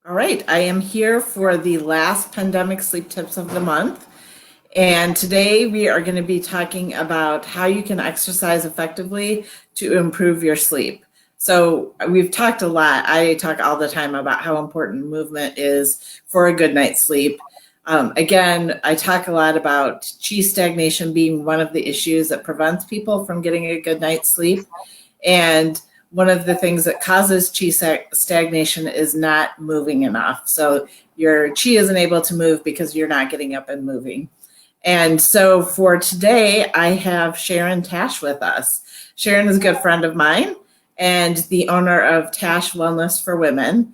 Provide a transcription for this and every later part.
All right, I am here for the last pandemic sleep tips of the month. And today we are going to be talking about how you can exercise effectively to improve your sleep. So we've talked a lot. I talk all the time about how important movement is for a good night's sleep. Again, I talk a lot about chi stagnation being one of the issues that prevents people from getting a good night's sleep. And one of the things that causes chi stagnation is not moving enough. So your chi isn't able to move because you're not getting up and moving. And so for today, I have Sharan Tash with us. Sharan is a good friend of mine and the owner of TASH Wellness for Women.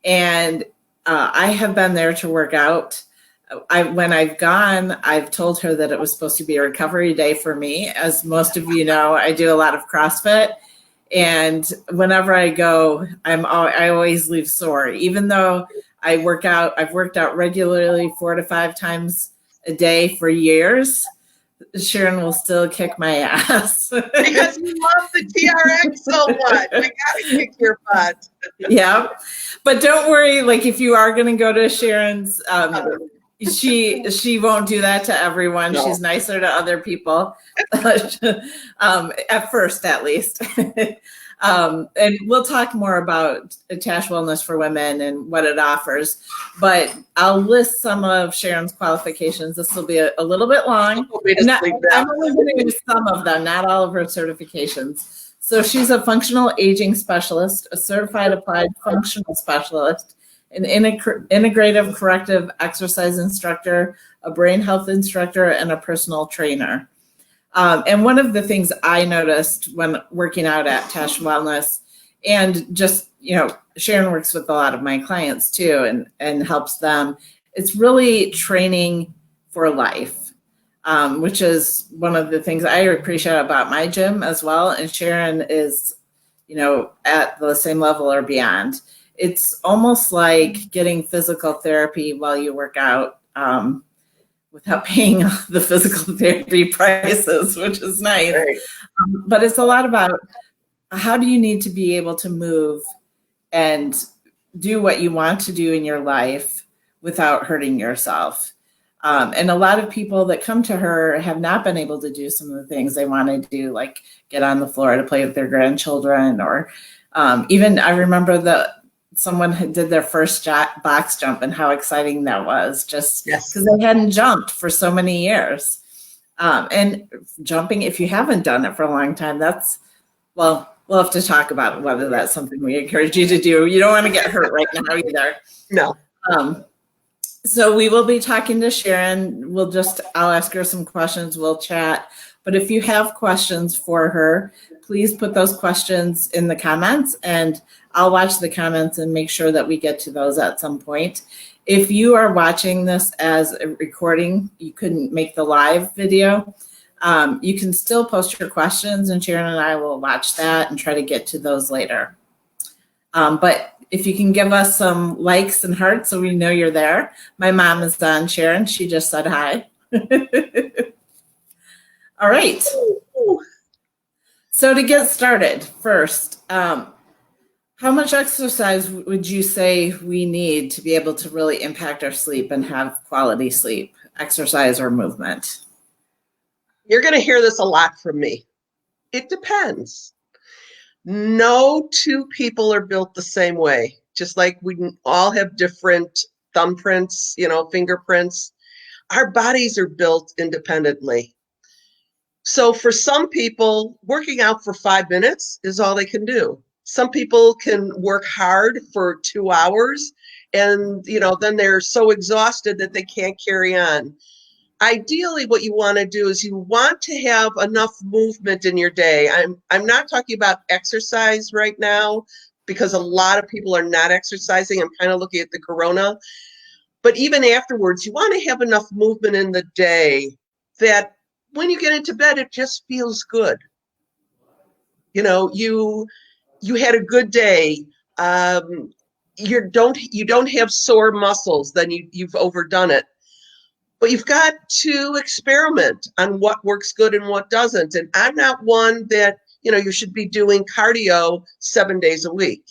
And I have been there to work out. When I've gone, I've told her that it was supposed to be a recovery day for me. As most of you know, I do a lot of CrossFit. And whenever I go, I always leave sore. Even though I've worked out regularly 4 to 5 times a day for years, Sharan will still kick my ass. Because you love the TRX so much. I gotta kick your butt. Yeah. But don't worry, like if you are gonna go to Sharan's, she won't do that to everyone. No. She's nicer to other people. At first, at least. And we'll talk more about TASH Wellness for Women and what it offers. But I'll list some of Sharan's qualifications. This will be a little bit long. I'm only going to use some of them, not all of her certifications. So she's a functional aging specialist, a certified applied functional specialist, an integrative corrective exercise instructor, a brain health instructor, and a personal trainer. And one of the things I noticed when working out at TASH Wellness, and just, Sharan works with a lot of my clients too and helps them, it's really training for life, which is one of the things I appreciate about my gym as well. And Sharan is, at the same level or beyond. It's almost like getting physical therapy while you work out, without paying the physical therapy prices, which is nice. Right. But it's a lot about how do you need to be able to move and do what you want to do in your life without hurting yourself. And a lot of people that come to her have not been able to do some of the things they want to do, like get on the floor to play with their grandchildren, or even I remember someone did their first box jump and how exciting that was, just because they hadn't jumped for so many years. And jumping, if you haven't done it for a long time, we'll have to talk about whether that's something we encourage you to do. You don't want to get hurt right now either. No. So we will be talking to Sharan. I'll ask her some questions. We'll chat. But if you have questions for her, please put those questions in the comments, and I'll watch the comments and make sure that we get to those at some point. If you are watching this as a recording, you couldn't make the live video, you can still post your questions, and Sharan and I will watch that and try to get to those later. But if you can give us some likes and hearts so we know you're there. My mom is on, Sharan. She just said hi. All right. So to get started, first, how much exercise would you say we need to be able to really impact our sleep and have quality sleep, exercise or movement? You're going to hear this a lot from me. It depends. No two people are built the same way. Just like we all have different thumbprints, fingerprints. Our bodies are built independently. So for some people, working out for 5 minutes is all they can do. Some people can work hard for 2 hours and, then they're so exhausted that they can't carry on. Ideally, what you want to do is you want to have enough movement in your day. I'm not talking about exercise right now because a lot of people are not exercising. I'm kind of looking at the corona. But even afterwards, you want to have enough movement in the day that when you get into bed, it just feels good. You had a good day. You don't have sore muscles, then you've overdone it. But you've got to experiment on what works good and what doesn't. And I'm not one that, you should be doing cardio 7 days a week.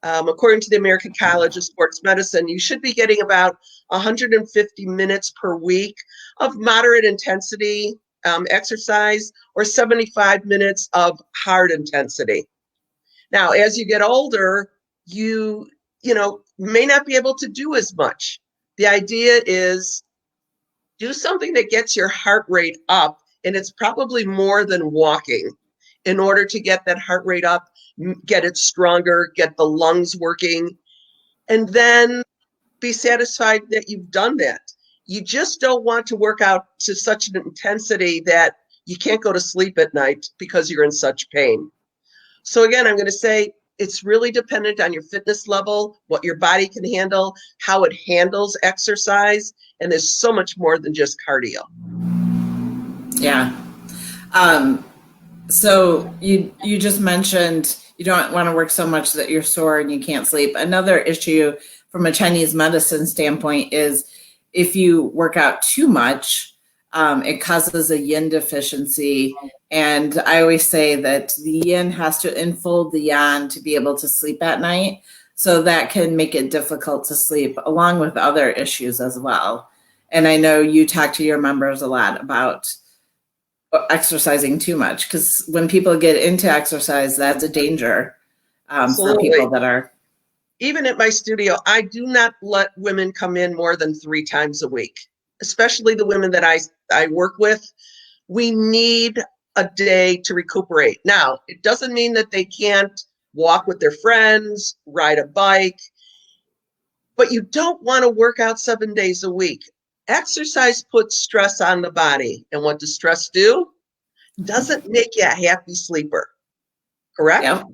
According to the American College of Sports Medicine, you should be getting about 150 minutes per week of moderate intensity exercise or 75 minutes of hard intensity. Now, as you get older, you may not be able to do as much. The idea is do something that gets your heart rate up, and it's probably more than walking in order to get that heart rate up, get it stronger, get the lungs working, and then be satisfied that you've done that. You just don't want to work out to such an intensity that you can't go to sleep at night because you're in such pain. So again, I'm going to say it's really dependent on your fitness level, what your body can handle, how it handles exercise, and there's so much more than just cardio. Yeah. So you just mentioned you don't want to work so much that you're sore and you can't sleep. Another issue from a Chinese medicine standpoint is if you work out too much, it causes a yin deficiency. And I always say that the yin has to enfold the yang to be able to sleep at night. So that can make it difficult to sleep, along with other issues as well. And I know you talk to your members a lot about exercising too much, because when people get into exercise, that's a danger for people that are. Even at my studio, I do not let women come in more than 3 times a week, especially the women that I work with. We need a day to recuperate. Now, it doesn't mean that they can't walk with their friends, ride a bike, but you don't want to work out 7 days a week. Exercise puts stress on the body. And what does stress do? Doesn't make you a happy sleeper. Correct? Yep,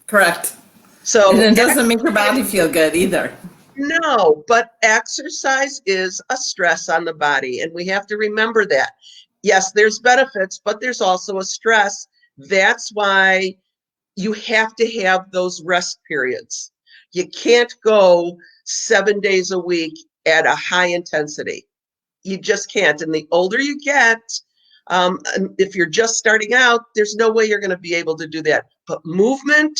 correct. So and it doesn't make your body feel good either. No, but exercise is a stress on the body, and we have to remember that. Yes, there's benefits, but there's also a stress. That's why you have to have those rest periods. You can't go 7 days a week at a high intensity. You just can't. And the older you get, if you're just starting out, there's no way you're going to be able to do that. But movement,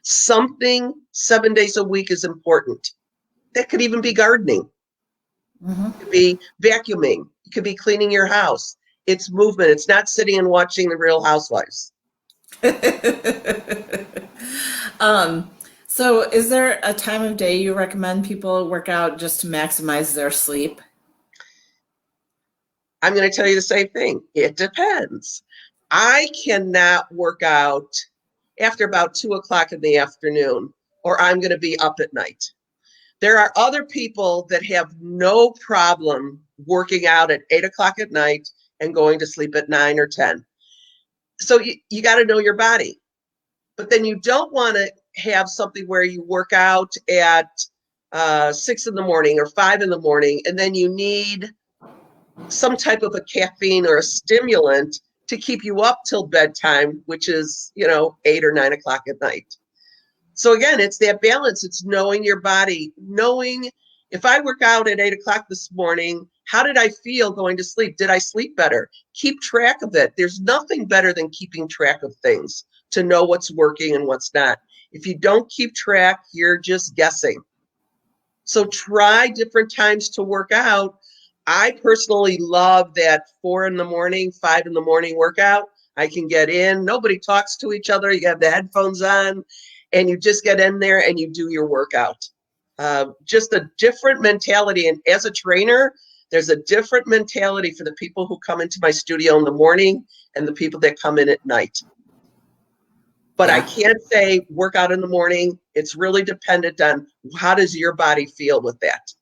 something 7 days a week is important. That could even be gardening. Mm-hmm. It could be vacuuming. It could be cleaning your house. It's movement. It's not sitting and watching The Real Housewives. So is there a time of day you recommend people work out just to maximize their sleep? I'm going to tell you the same thing. It depends. I cannot work out after about 2 o'clock in the afternoon, or I'm going to be up at night. There are other people that have no problem working out at 8 o'clock at night and going to sleep at 9 or 10. So you got to know your body. But then you don't want to have something where you work out at 6 in the morning or 5 in the morning, and then you need some type of a caffeine or a stimulant to keep you up till bedtime, which is, 8 or 9 o'clock at night. So again, it's that balance. It's knowing your body, knowing if I work out at 8 o'clock this morning, how did I feel going to sleep? Did I sleep better? Keep track of it. There's nothing better than keeping track of things to know what's working and what's not. If you don't keep track, you're just guessing. So try different times to work out. I personally love that 4 in the morning, 5 in the morning workout. I can get in. Nobody talks to each other. You have the headphones on, and you just get in there and you do your workout. Just a different mentality. And as a trainer, there's a different mentality for the people who come into my studio in the morning and the people that come in at night. But I can't say work out in the morning. It's really dependent on how does your body feel with that.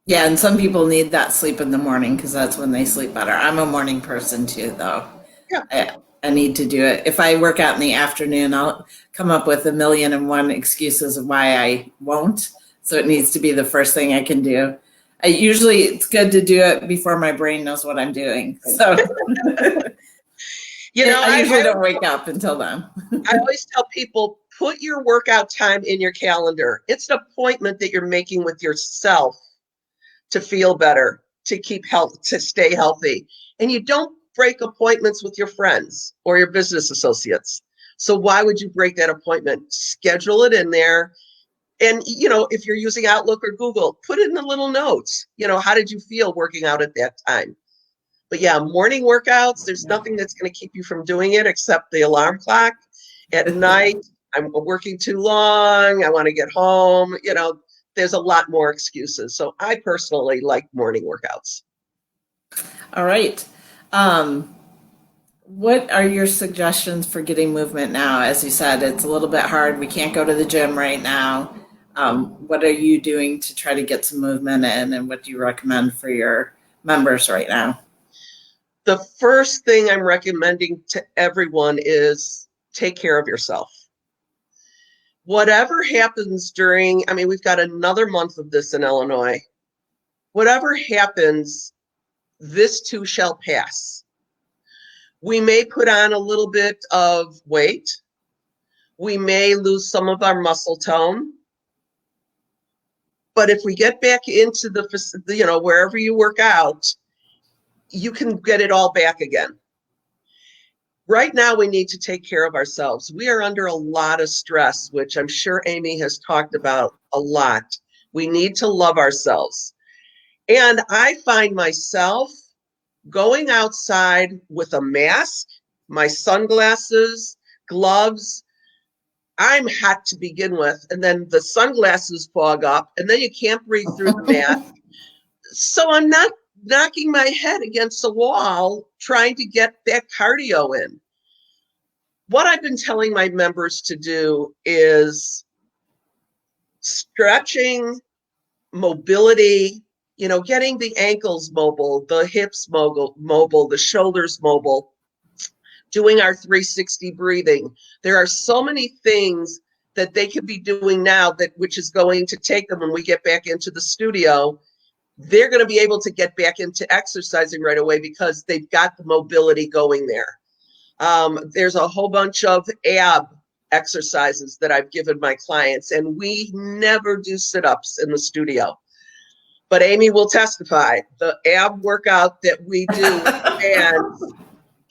Yeah, and some people need that sleep in the morning because that's when they sleep better. I'm a morning person too, though. Yeah. I need to do it. If I work out in the afternoon, I'll come up with 1,000,001 excuses of why I won't. So it needs to be the first thing I can do. Usually it's good to do it before my brain knows what I'm doing. So I usually don't wake up until then. I always tell people, put your workout time in your calendar. It's an appointment that you're making with yourself to feel better, to keep health, to stay healthy. And you don't break appointments with your friends or your business associates. So why would you break that appointment? Schedule it in there. And, if you're using Outlook or Google, put it in the little notes. How did you feel working out at that time? But yeah, morning workouts, there's nothing that's going to keep you from doing it except the alarm clock. At night, I'm working too long. I want to get home. There's a lot more excuses. So I personally like morning workouts. All right. What are your suggestions for getting movement now? As you said, it's a little bit hard. We can't go to the gym right now. What are you doing to try to get some movement in, and what do you recommend for your members right now? The first thing I'm recommending to everyone is take care of yourself. Whatever happens we've got another month of this in Illinois. Whatever happens, this too shall pass. We may put on a little bit of weight. We may lose some of our muscle tone. But if we get back into wherever you work out, you can get it all back again. Right now, we need to take care of ourselves. We are under a lot of stress, which I'm sure Amy has talked about a lot. We need to love ourselves. And I find myself going outside with a mask, my sunglasses, gloves. I'm hot to begin with, and then the sunglasses fog up, and then you can't breathe through the mask. So I'm not knocking my head against the wall trying to get that cardio in. What I've been telling my members to do is stretching, mobility, getting the ankles mobile, the hips mobile, the shoulders mobile, doing our 360 breathing. There are so many things that they could be doing now which is going to take them when we get back into the studio. They're going to be able to get back into exercising right away because they've got the mobility going there. There's a whole bunch of ab exercises that I've given my clients, and we never do sit-ups in the studio. But Amy will testify, the ab workout that we do and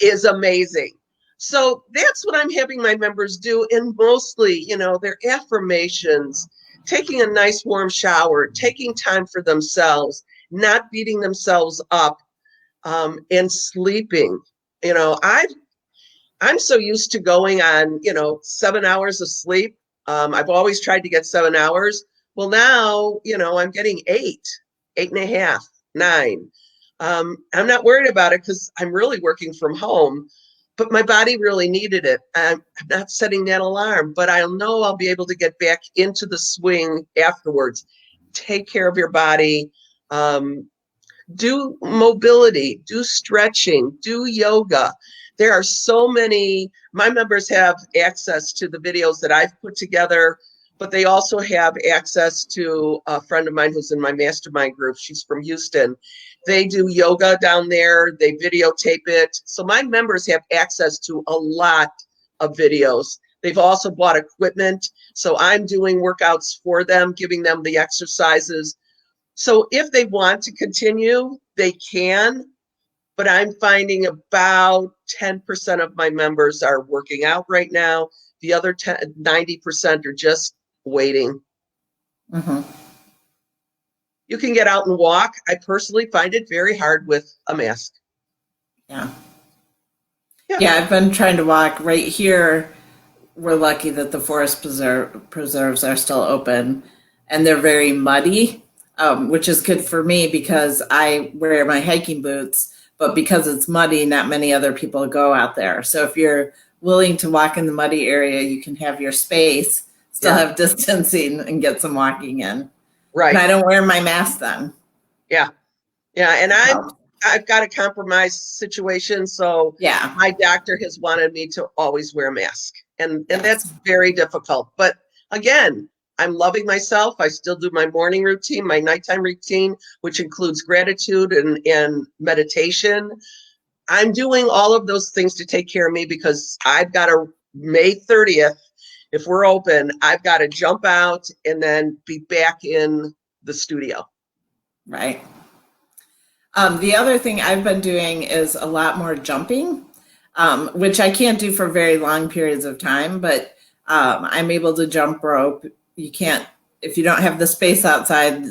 is amazing. So that's what I'm having my members do, and mostly, their affirmations, taking a nice warm shower, taking time for themselves, not beating themselves up, and sleeping. I'm so used to going on, 7 hours of sleep. I've always tried to get 7 hours. Well, now, I'm getting 8.5, 9. I'm not worried about it because I'm really working from home, but my body really needed it. I'm not setting that alarm, but I'll know I'll be able to get back into the swing afterwards. Take care of your body. Do mobility, do stretching, do yoga. There are so many. My members have access to the videos that I've put together, but they also have access to a friend of mine who's in my mastermind group. She's from Houston. They do yoga down there. They videotape it. So my members have access to a lot of videos. They've also bought equipment. So I'm doing workouts for them, giving them the exercises. So if they want to continue, they can. But I'm finding about 10% of my members are working out right now. The other 90% are just waiting. Mm-hmm. You can get out and walk. I personally find it very hard with a mask. Yeah. Yeah, I've been trying to walk right here. We're lucky that the forest preserves are still open, and they're very muddy, which is good for me because I wear my hiking boots. But because it's muddy, not many other people go out there. So if you're willing to walk in the muddy area, you can have your space, still have distancing, and get some walking in. Right. And I don't wear my mask then. Yeah. And I've got a compromised situation. So my doctor has wanted me to always wear a mask. And that's very difficult. But again, I'm loving myself. I still do my morning routine, my nighttime routine, which includes gratitude and meditation. I'm doing all of those things to take care of me because I've got a May 30th. If we're open, I've got to jump out and then be back in the studio. Right. The other thing I've been doing is a lot more jumping. which I can't do for very long periods of time, but I'm able to jump rope. You can't, if you don't have the space outside,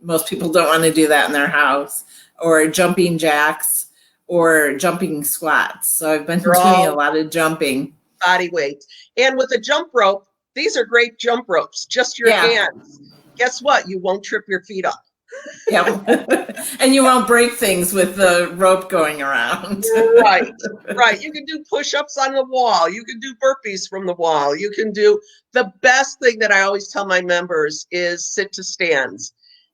most people don't want to do that in their house, or jumping jacks or jumping squats. So I've been They're doing a all lot of jumping. body weight. And with a jump rope, these are great jump ropes, just your Yeah. hands. Guess what? You won't trip your feet up. Yeah. And you won't break things with the rope going around. Right, right. You can do push-ups on the wall. You can do burpees from the wall. You can do the best thing that I always tell my members is sit to stands.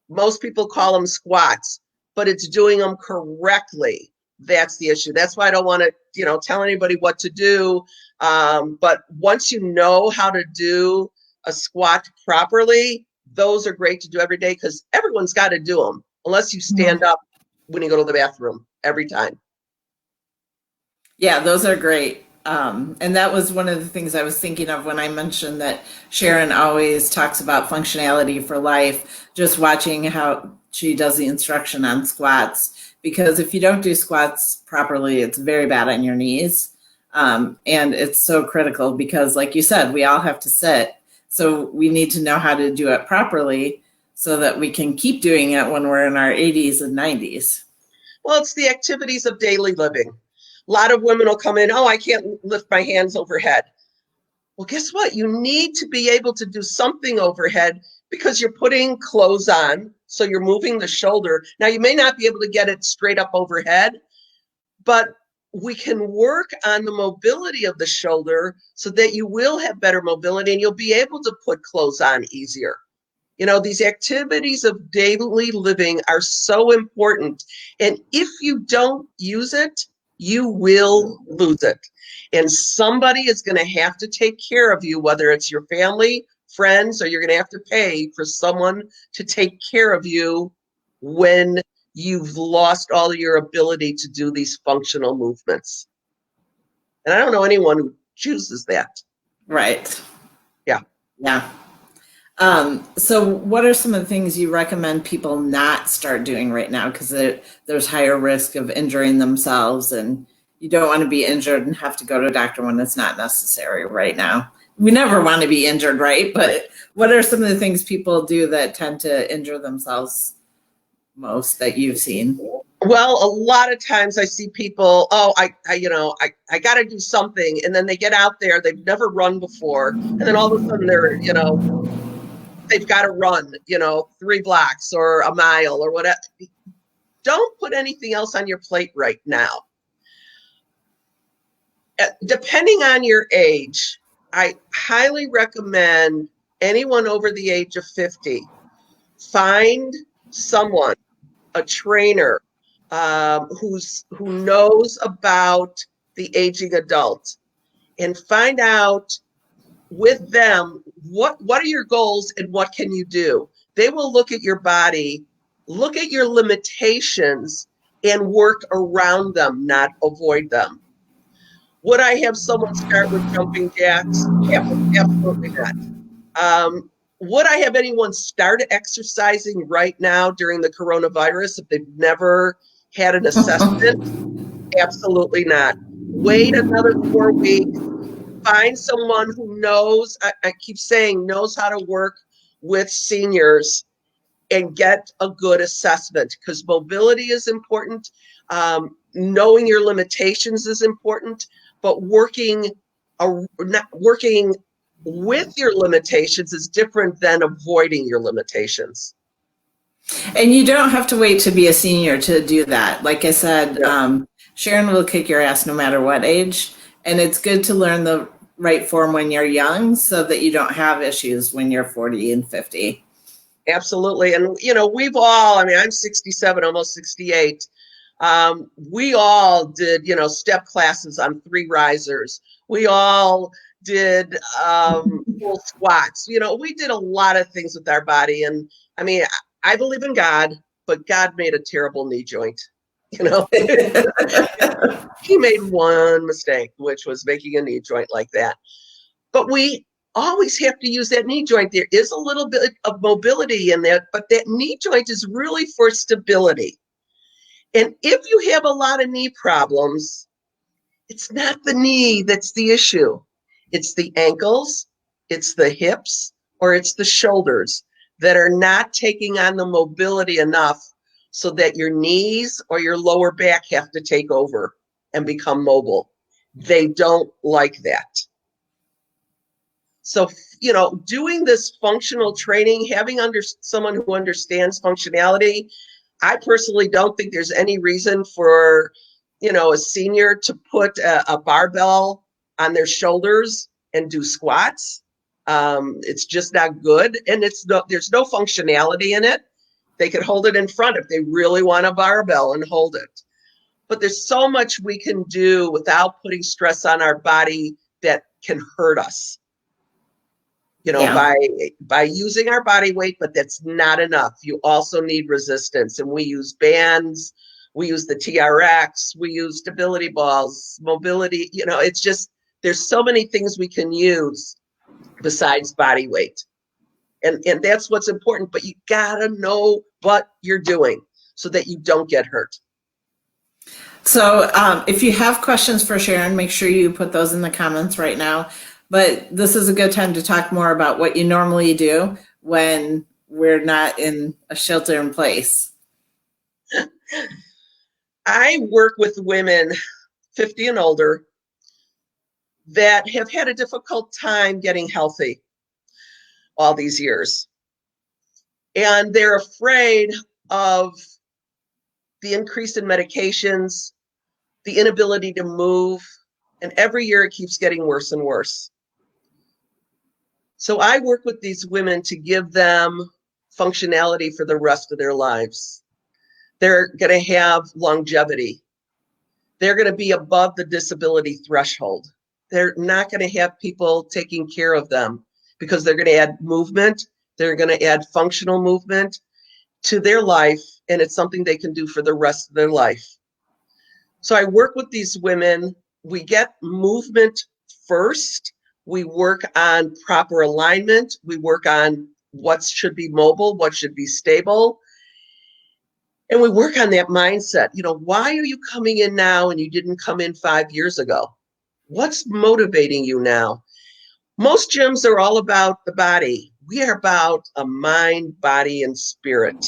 Most people call them squats, but it's doing them correctly. That's the issue. That's why I don't want to, tell anybody what to do. But once you know how to do a squat properly, those are great to do every day because everyone's got to do them unless you stand up when you go to the bathroom every time. Yeah, those are great. And that was one of the things I was thinking of when I mentioned that Sharon always talks about functionality for life, just watching how she does the instruction on squats. Because if you don't do squats properly, it's very bad on your knees. And it's so critical because, like you said, we all have to sit. So we need to know how to do it properly so that we can keep doing it when we're in our 80s and 90s. Well, it's the activities of daily living. A lot of women will come in, oh, I can't lift my hands overhead. Well, guess what? You need to be able to do something overhead because you're putting clothes on, so you're moving the shoulder. Now, you may not be able to get it straight up overhead, but we can work on the mobility of the shoulder so that you will have better mobility and you'll be able to put clothes on easier. These activities of daily living are so important. And if you don't use it, you will lose it. And somebody is going to have to take care of you, whether it's your family, friends, or you're going to have to pay for someone to take care of you when you've lost all your ability to do these functional movements. And I don't know anyone who chooses that. Right. Yeah. Yeah. So what are some of the things you recommend people not start doing right now? Because there's higher risk of injuring themselves, and you don't want to be injured and have to go to a doctor when it's not necessary right now. We never want to be injured, right? But what are some of the things people do that tend to injure themselves most that you've seen? Well, a lot of times I see people, oh, I got to do something. And then they get out there, they've never run before. And then all of a sudden they've got to run, 3 blocks or a mile or whatever. Don't put anything else on your plate right now. Depending on your age, I highly recommend anyone over the age of 50, find someone, a trainer, who knows about the aging adult, and find out with them what are your goals and what can you do. They will look at your body, look at your limitations, and work around them, not avoid them. Would I have someone start with jumping jacks? Absolutely not. Would I have anyone start exercising right now during the coronavirus if they've never had an assessment? Absolutely not. Wait another 4 weeks. Find someone who knows, I keep saying, knows how to work with seniors and get a good assessment, because mobility is important. Knowing your limitations is important, but working with your limitations is different than avoiding your limitations. And you don't have to wait to be a senior to do that. Like I said, Sharon will kick your ass no matter what age. And it's good to learn the right form when you're young so that you don't have issues when you're 40 and 50. Absolutely. And, we've all, I'm 67, almost 68. We all did, step classes on 3 risers. We all did full squats. We did a lot of things with our body. And I believe in God, but God made a terrible knee joint. He made one mistake, which was making a knee joint like that. But we always have to use that knee joint. There is a little bit of mobility in that, but that knee joint is really for stability. And if you have a lot of knee problems, It's not the knee that's the issue. It's the ankles, it's the hips, or it's the shoulders that are not taking on the mobility enough so that your knees or your lower back have to take over and become mobile. They don't like that. So, doing this functional training, having someone who understands functionality, I personally don't think there's any reason for, a senior to put a barbell on their shoulders and do squats. It's just not good, and there's no functionality in it. They could hold it in front if they really want a barbell and hold it. But there's so much we can do without putting stress on our body that can hurt us. Yeah. By using our body weight, but that's not enough. You also need resistance. And we use bands, we use the TRX, we use stability balls, mobility. It's just, there's so many things we can use besides body weight. And that's what's important, but you gotta know what you're doing so that you don't get hurt. So if you have questions for Sharan, make sure you put those in the comments right now. But this is a good time to talk more about what you normally do when we're not in a shelter in place. I work with women 50 and older that have had a difficult time getting healthy all these years. And they're afraid of the increase in medications, the inability to move, and every year it keeps getting worse and worse. So I work with these women to give them functionality for the rest of their lives. They're going to have longevity. They're going to be above the disability threshold. They're not going to have people taking care of them because they're going to add movement. They're going to add functional movement to their life, and it's something they can do for the rest of their life. So I work with these women. We get movement first. We work on proper alignment. We work on what should be mobile, what should be stable. And we work on that mindset. Why are you coming in now and you didn't come in 5 years ago? What's motivating you now? Most gyms are all about the body. We are about a mind, body, and spirit.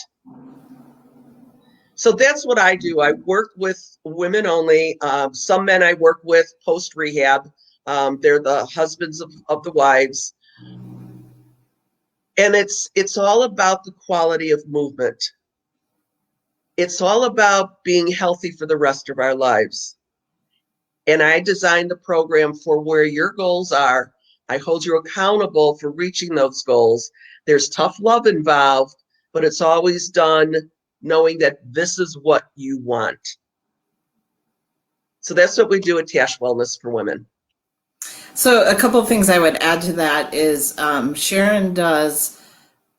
So that's what I do. I work with women only. Some men I work with post-rehab. They're the husbands of the wives. And it's all about the quality of movement. It's all about being healthy for the rest of our lives. And I designed the program for where your goals are. I hold you accountable for reaching those goals. There's tough love involved, but it's always done knowing that this is what you want. So that's what we do at TASH Wellness for Women. So a couple of things I would add to that is Sharan does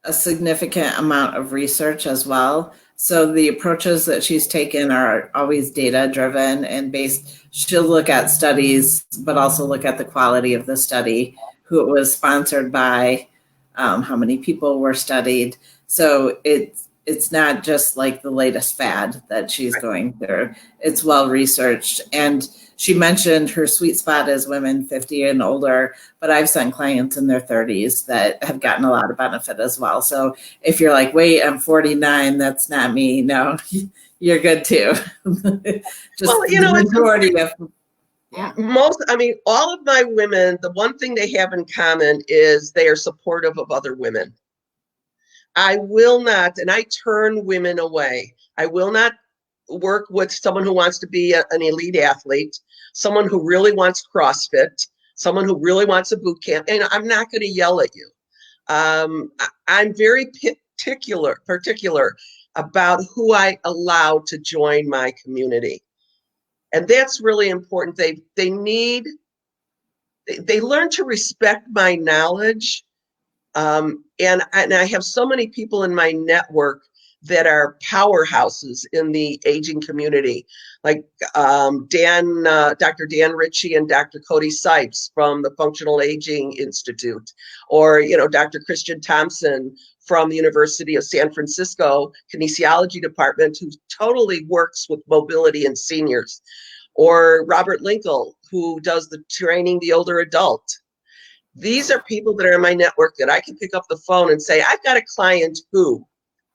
a significant amount of research as well. So the approaches that she's taken are always data driven and based. She'll look at studies, but also look at the quality of the study, who it was sponsored by, how many people were studied. So it's not just like the latest fad that she's going through. It's well researched. And she mentioned her sweet spot is women 50 and older, but I've sent clients in their 30s that have gotten a lot of benefit as well. So if you're like, wait, I'm 49, that's not me. No, you're good too. Just the majority of all of my women, the one thing they have in common is they are supportive of other women. I will not, and I turn women away. I will not work with someone who wants to be an elite athlete, someone who really wants CrossFit, someone who really wants a boot camp, and I'm not going to yell at you. I'm very particular about who I allow to join my community. And that's really important. They learn to respect my knowledge. And I have so many people in my network that are powerhouses in the aging community, like Dr. Dan Ritchie and Dr. Cody Sipes from the Functional Aging Institute, or Dr. Christian Thompson from the University of San Francisco Kinesiology Department, who totally works with mobility in seniors. or Robert Linkle, who does the training the older adult. These are people that are in my network that I can pick up the phone and say, I've got a client who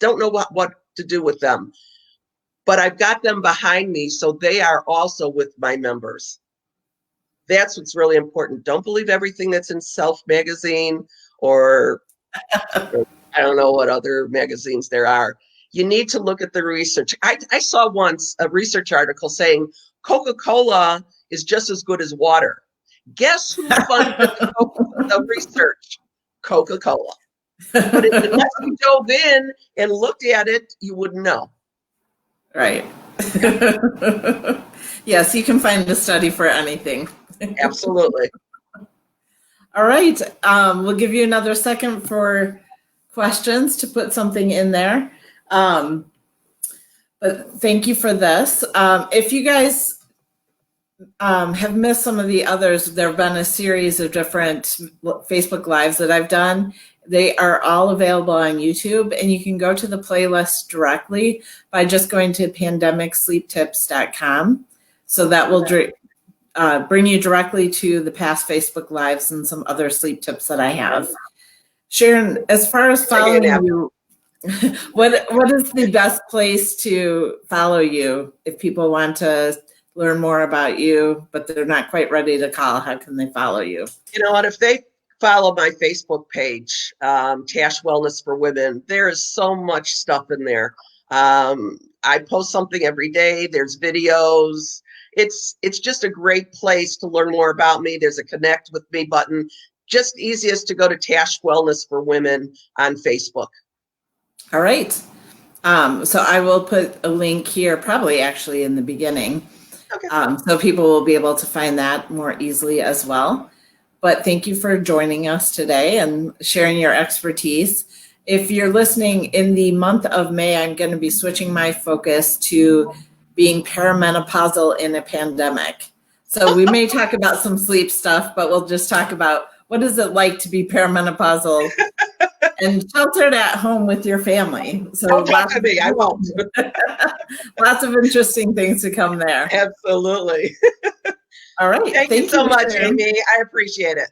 don't know what to do with them, but I've got them behind me, so they are also with my members. That's what's really important. Don't believe everything that's in Self magazine or I don't know what other magazines there are. You need to look at the research. I saw once a research article saying Coca-Cola is just as good as water. Guess who funded the research? Coca-Cola. But unless you dove in and looked at it, you wouldn't know. Right. Yes, you can find a study for anything. Absolutely. All right. We'll give you another second for questions to put something in there. But thank you for this. If you guys have missed some of the others, there have been a series of different Facebook Lives that I've done. They are all available on YouTube, and you can go to the playlist directly by just going to pandemicsleeptips.com. So that will bring you directly to the past Facebook Lives and some other sleep tips that I have. Sharon, as far as following you, what is the best place to follow you if people want to learn more about you, but they're not quite ready to call? How can they follow you? You know what? If they follow my Facebook page, TASH Wellness for Women, there is so much stuff in there. I post something every day. There's videos. It's just a great place to learn more about me. There's a connect with me button. Just easiest to go to TASH Wellness for Women on Facebook. All right. So I will put a link here, probably actually in the beginning. Okay. So people will be able to find that more easily as well. But thank you for joining us today and sharing your expertise. If you're listening in the month of May, I'm going to be switching my focus to being perimenopausal in a pandemic. So we may talk about some sleep stuff, but we'll just talk about what is it like to be perimenopausal and sheltered at home with your family. So Don't talk to me, I won't. Lots of interesting things to come there. Absolutely. All right. Thank you so much, Amy. I appreciate it.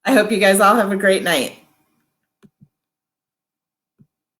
I hope you guys all have a great night.